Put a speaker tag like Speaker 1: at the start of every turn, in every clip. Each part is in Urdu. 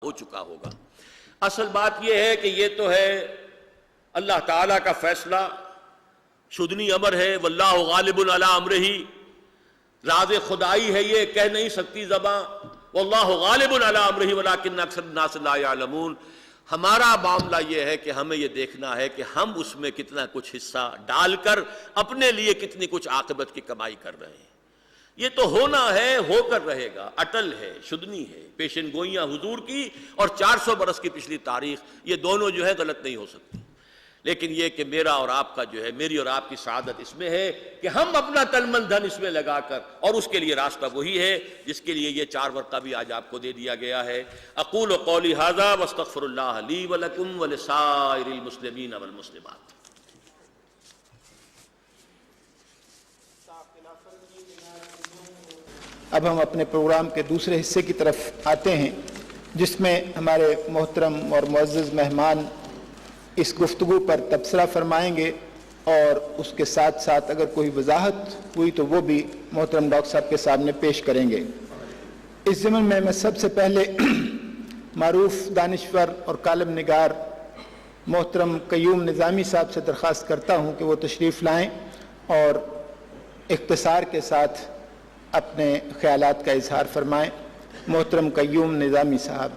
Speaker 1: ہو چکا ہوگا۔ اصل بات یہ ہے کہ یہ تو ہے اللہ تعالیٰ کا فیصلہ، شدنی امر ہے، واللہ غالب علی امرہ، راز خدائی ہے، یہ کہہ نہیں سکتی زباں، واللہ غالب علی امرہ ولکن اکثر الناس لا یعلمون۔ ہمارا معاملہ یہ ہے کہ ہمیں یہ دیکھنا ہے کہ ہم اس میں کتنا کچھ حصہ ڈال کر اپنے لیے کتنی کچھ عاقبت کی کمائی کر رہے ہیں۔ یہ تو ہونا ہے، ہو کر رہے گا، اٹل ہے، شدنی ہے، پیشن گوئیاں حضور کی اور 400 برس کی پچھلی تاریخ، یہ دونوں جو ہے غلط نہیں ہو سکتی۔ لیکن یہ کہ میرا اور آپ کا جو ہے، میری اور آپ کی سعادت اس میں ہے کہ ہم اپنا تن من دھن اس میں لگا کر، اور اس کے لیے راستہ وہی ہے جس کے لیے یہ 4 ورقہ بھی آج آپ کو دے دیا گیا ہے۔ اقول قولی ھذا واستغفر اللہ لی ولکم ولسائر المسلمین والمسلمات۔
Speaker 2: اب ہم اپنے پروگرام کے دوسرے حصے کی طرف آتے ہیں، جس میں ہمارے محترم اور معزز مہمان اس گفتگو پر تبصرہ فرمائیں گے، اور اس کے ساتھ ساتھ اگر کوئی وضاحت ہوئی تو وہ بھی محترم ڈاکٹر صاحب کے سامنے پیش کریں گے۔ اس ضمن میں سب سے پہلے معروف دانشور اور کالم نگار محترم قیوم نظامی صاحب سے درخواست کرتا ہوں کہ وہ تشریف لائیں اور اختصار کے ساتھ اپنے خیالات کا اظہار فرمائیں۔ محترم قیوم نظامی صاحب۔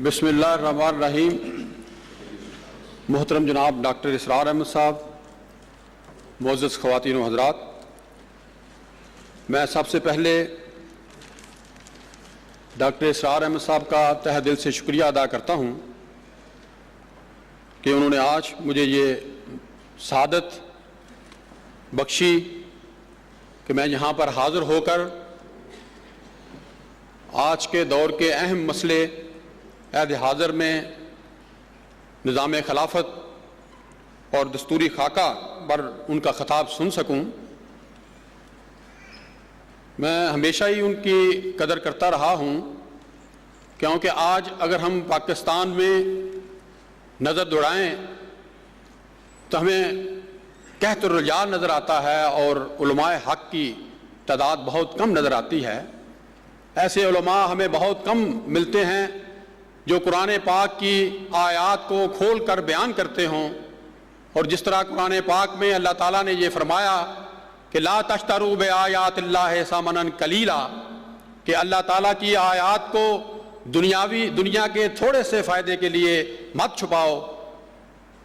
Speaker 3: بسم اللہ الرحمن الرحیم۔ محترم جناب ڈاکٹر اسرار احمد صاحب، معزز خواتین و حضرات، میں سب سے پہلے ڈاکٹر اسرار احمد صاحب کا تہ دل سے شکریہ ادا کرتا ہوں کہ انہوں نے آج مجھے یہ سعادت بخشی کہ میں یہاں پر حاضر ہو کر آج کے دور کے اہم مسئلے عہد حاضر میں نظام خلافت اور دستوری خاکہ پر ان کا خطاب سن سکوں۔ میں ہمیشہ ہی ان کی قدر کرتا رہا ہوں، کیونکہ آج اگر ہم پاکستان میں نظر دوڑائیں تو ہمیں قحط الرجال نظر آتا ہے اور علماء حق کی تعداد بہت کم نظر آتی ہے۔ ایسے علماء ہمیں بہت کم ملتے ہیں جو قرآن پاک کی آیات کو کھول کر بیان کرتے ہوں، اور جس طرح قرآن پاک میں اللہ تعالیٰ نے یہ فرمایا کہ لا تشتروا بآیات اللہ ثمنا قلیلا، کہ اللہ تعالیٰ کی آیات کو دنیا کے تھوڑے سے فائدے کے لیے مت چھپاؤ،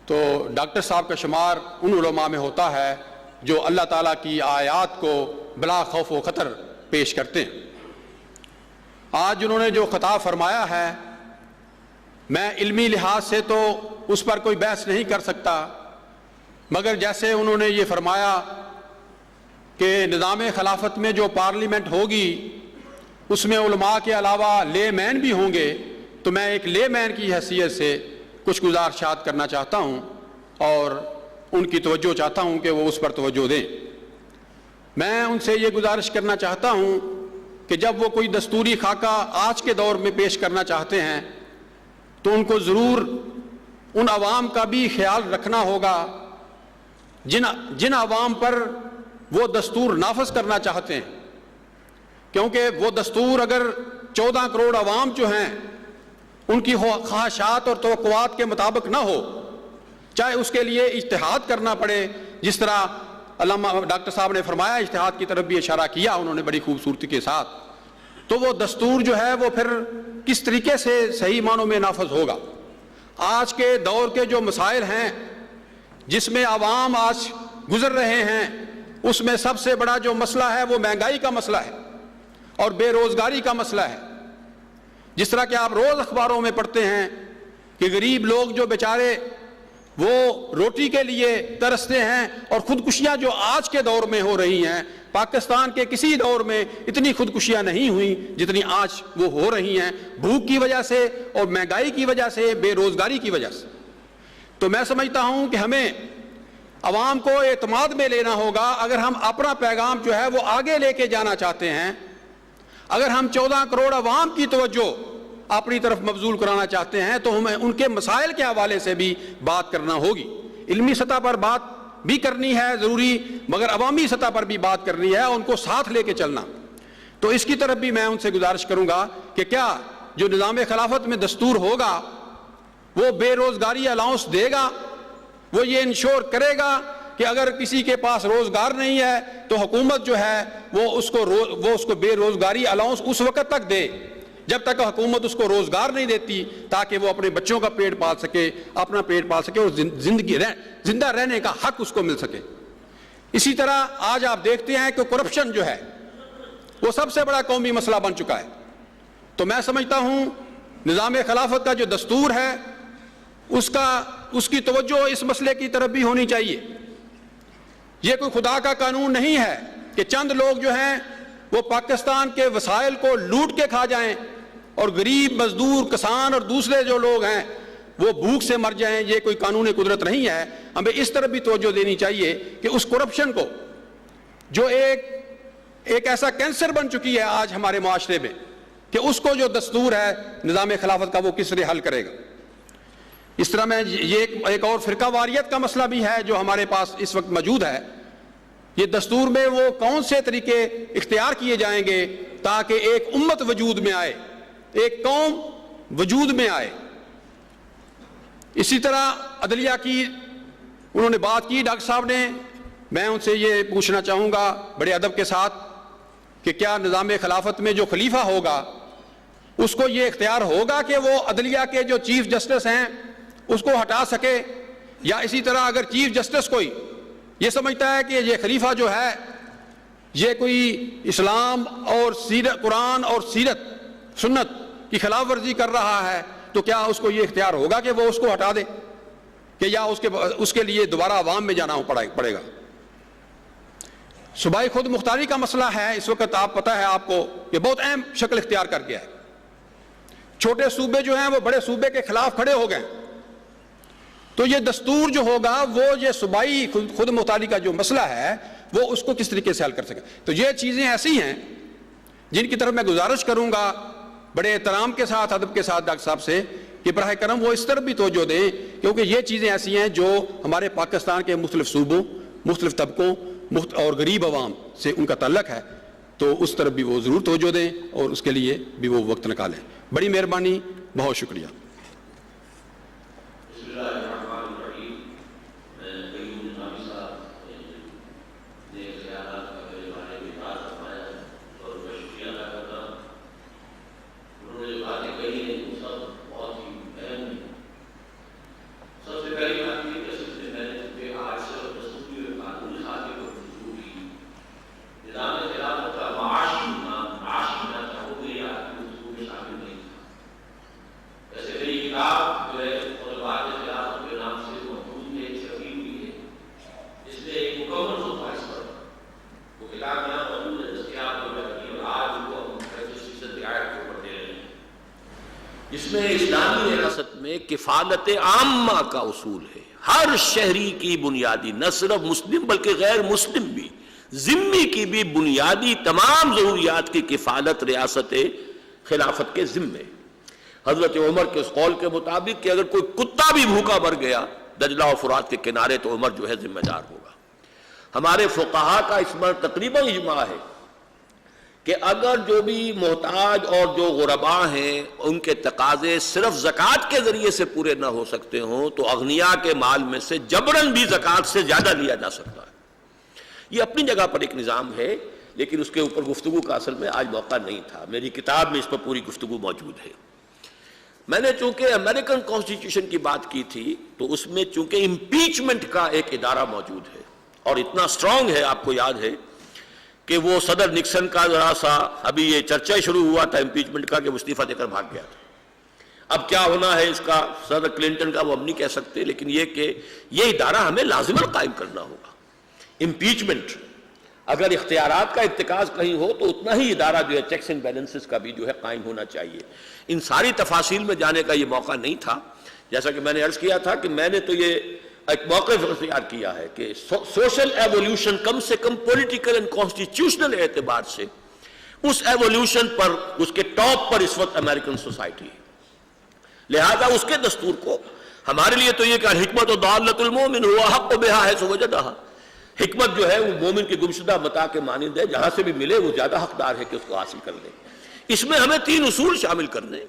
Speaker 3: تو ڈاکٹر صاحب کا شمار ان علماء میں ہوتا ہے جو اللہ تعالیٰ کی آیات کو بلا خوف و خطر پیش کرتے ہیں۔ آج انہوں نے جو خطاب فرمایا ہے، میں علمی لحاظ سے تو اس پر کوئی بحث نہیں کر سکتا، مگر جیسے انہوں نے یہ فرمایا کہ نظام خلافت میں جو پارلیمنٹ ہوگی اس میں علماء کے علاوہ لے مین بھی ہوں گے، تو میں ایک لے مین کی حیثیت سے کچھ گزارشات کرنا چاہتا ہوں اور ان کی توجہ چاہتا ہوں کہ وہ اس پر توجہ دیں۔ میں ان سے یہ گزارش کرنا چاہتا ہوں کہ جب وہ کوئی دستوری خاکہ آج کے دور میں پیش کرنا چاہتے ہیں تو ان کو ضرور ان عوام کا بھی خیال رکھنا ہوگا جن عوام پر وہ دستور نافذ کرنا چاہتے ہیں، کیونکہ وہ دستور اگر 14 کروڑ عوام جو ہیں ان کی خواہشات اور توقعات کے مطابق نہ ہو، چاہے اس کے لیے اجتہاد کرنا پڑے، جس طرح علامہ ڈاکٹر صاحب نے فرمایا، اجتہاد کی طرف بھی اشارہ کیا انہوں نے بڑی خوبصورتی کے ساتھ، تو وہ دستور جو ہے وہ پھر کس طریقے سے صحیح معنوں میں نافذ ہوگا۔ آج کے دور کے جو مسائل ہیں جس میں عوام آج گزر رہے ہیں، اس میں سب سے بڑا جو مسئلہ ہے وہ مہنگائی کا مسئلہ ہے اور بے روزگاری کا مسئلہ ہے۔ جس طرح کہ آپ روز اخباروں میں پڑھتے ہیں کہ غریب لوگ جو بیچارے وہ روٹی کے لیے ترستے ہیں، اور خودکشیاں جو آج کے دور میں ہو رہی ہیں، پاکستان کے کسی دور میں اتنی خودکشیاں نہیں ہوئیں جتنی آج وہ ہو رہی ہیں، بھوک کی وجہ سے اور مہنگائی کی وجہ سے، بے روزگاری کی وجہ سے۔ تو میں سمجھتا ہوں کہ ہمیں عوام کو اعتماد میں لینا ہوگا، اگر ہم اپنا پیغام جو ہے وہ آگے لے کے جانا چاہتے ہیں، اگر ہم 14 کروڑ عوام کی توجہ اپنی طرف مبذول کرانا چاہتے ہیں تو ہمیں ان کے مسائل کے حوالے سے بھی بات کرنا ہوگی۔ علمی سطح پر بات بھی کرنی ہے ضروری، مگر عوامی سطح پر بھی بات کرنی ہے، ان کو ساتھ لے کے چلنا۔ تو اس کی طرف بھی میں ان سے گزارش کروں گا کہ کیا جو نظام خلافت میں دستور ہوگا وہ بے روزگاری الاؤنس دے گا، وہ یہ انشور کرے گا کہ اگر کسی کے پاس روزگار نہیں ہے تو حکومت جو ہے وہ اس کو بے روزگاری الاؤنس اس وقت تک دے جب تک حکومت اس کو روزگار نہیں دیتی، تاکہ وہ اپنے بچوں کا پیٹ پال سکے، اپنا پیٹ پال سکے اور زندہ رہنے کا حق اس کو مل سکے۔ اسی طرح آج آپ دیکھتے ہیں کہ کرپشن جو ہے وہ سب سے بڑا قومی مسئلہ بن چکا ہے۔ تو میں سمجھتا ہوں نظام خلافت کا جو دستور ہے اس کی توجہ اس مسئلے کی طرف بھی ہونی چاہیے۔ یہ کوئی خدا کا قانون نہیں ہے کہ چند لوگ جو ہیں وہ پاکستان کے وسائل کو لوٹ کے کھا جائیں اور غریب مزدور کسان اور دوسرے جو لوگ ہیں وہ بھوک سے مر جائیں۔ یہ کوئی قانون قدرت نہیں ہے۔ ہمیں اس طرف بھی توجہ دینی چاہیے کہ اس کرپشن کو جو ایک ایسا کینسر بن چکی ہے آج ہمارے معاشرے میں، کہ اس کو جو دستور ہے نظام خلافت کا وہ کس طرح حل کرے گا۔ اس طرح میں یہ ایک اور فرقہ واریت کا مسئلہ بھی ہے جو ہمارے پاس اس وقت موجود ہے۔ یہ دستور میں وہ کون سے طریقے اختیار کیے جائیں گے تاکہ ایک امت وجود میں آئے، ایک قوم وجود میں آئے۔ اسی طرح عدلیہ کی انہوں نے بات کی ڈاکٹر صاحب نے، میں ان سے یہ پوچھنا چاہوں گا بڑے ادب کے ساتھ کہ کیا نظام خلافت میں جو خلیفہ ہوگا اس کو یہ اختیار ہوگا کہ وہ عدلیہ کے جو چیف جسٹس ہیں اس کو ہٹا سکے، یا اسی طرح اگر چیف جسٹس کوئی یہ سمجھتا ہے کہ یہ خلیفہ جو ہے یہ کوئی اسلام اور قرآن اور سیرت سنت کی خلاف ورزی کر رہا ہے تو کیا اس کو یہ اختیار ہوگا کہ وہ اس کو ہٹا دے، کہ یا اس کے لیے دوبارہ عوام میں جانا پڑے گا۔ صوبائی خود مختاری کا مسئلہ ہے اس وقت، آپ پتہ ہے آپ کو یہ بہت اہم شکل اختیار کر گیا ہے۔ چھوٹے صوبے جو ہیں وہ بڑے صوبے کے خلاف کھڑے ہو گئے، تو یہ دستور جو ہوگا وہ یہ صوبائی خود مختاری کا جو مسئلہ ہے وہ اس کو کس طریقے سے حل کر سکے۔ تو یہ چیزیں ایسی ہیں جن کی طرف میں گزارش کروں گا بڑے احترام کے ساتھ ادب کے ساتھ ڈاکٹر صاحب سے کہ براہ کرم وہ اس طرف بھی توجہ دیں، کیونکہ یہ چیزیں ایسی ہیں جو ہمارے پاکستان کے مختلف صوبوں، مختلف طبقوں اور غریب عوام سے ان کا تعلق ہے، تو اس طرف بھی وہ ضرور توجہ دیں اور اس کے لیے بھی وہ وقت نکالیں۔ بڑی مہربانی، بہت شکریہ۔
Speaker 1: جس میں اسلامی ریاست میں کفالت عامہ کا اصول ہے، ہر شہری کی بنیادی، نہ صرف مسلم بلکہ غیر مسلم بھی، ذمی کی بھی بنیادی تمام ضروریات کی کفالت ریاست خلافت کے ذمے۔ حضرت عمر کے اس قول کے مطابق کہ اگر کوئی کتا بھی بھوکا مر گیا دجلہ و فرات کے کنارے تو عمر جو ہے ذمہ دار ہوگا۔ ہمارے فقہا کا اس پر تقریباً اجماع ہے کہ اگر جو بھی محتاج اور جو غرباء ہیں ان کے تقاضے صرف زکوٰۃ کے ذریعے سے پورے نہ ہو سکتے ہوں تو اغنیاء کے مال میں سے جبراً بھی زکوٰۃ سے زیادہ لیا جا سکتا ہے۔ یہ اپنی جگہ پر ایک نظام ہے، لیکن اس کے اوپر گفتگو کا اصل میں آج موقع نہیں تھا۔ میری کتاب میں اس پر پوری گفتگو موجود ہے۔ میں نے چونکہ امریکن کانسٹیٹیوشن کی بات کی تھی تو اس میں چونکہ امپیچمنٹ کا ایک ادارہ موجود ہے اور اتنا اسٹرانگ ہے، آپ کو یاد ہے کہ وہ صدر نکسن کا ذرا سا ابھی یہ چرچا شروع ہوا تھا امپیچمنٹ کا کہ وہ استعفیٰ دے کر بھاگ گیا تھا۔ اب کیا ہونا ہے اس کا صدر کلنٹن کا وہ ہم نہیں کہہ سکتے، لیکن یہ کہ یہ ادارہ ہمیں لازماً قائم کرنا ہوگا۔ امپیچمنٹ اگر اختیارات کا ارتکاز کہیں ہو تو اتنا ہی ادارہ جو ہے چیکس اینڈ بیلنسز کا بھی جو ہے قائم ہونا چاہیے۔ ان ساری تفاصیل میں جانے کا یہ موقع نہیں تھا، جیسا کہ میں نے عرض کیا تھا کہ میں نے تو یہ ایک موقف اختیار کیا ہے کہ سوشل ایولیوشن کم سے کم پولیٹیکل اینڈ کانسٹیٹیوشنل اعتبار سے اس ایولیوشن پر اس کے ٹاپ پر اس وقت امریکن سوسائٹی ہے، لہذا اس کے دستور کو ہمارے لیے تو یہ کہ الحکمت ضالۃ المؤمن هو احق بها حیث وجدها، حکمت جو ہے وہ مومن کے گمشدہ متاع کے مانند ہے، جہاں سے بھی ملے وہ زیادہ حقدار ہے کہ اس کو حاصل کر لے۔ اس میں ہمیں 3 اصول شامل کرنے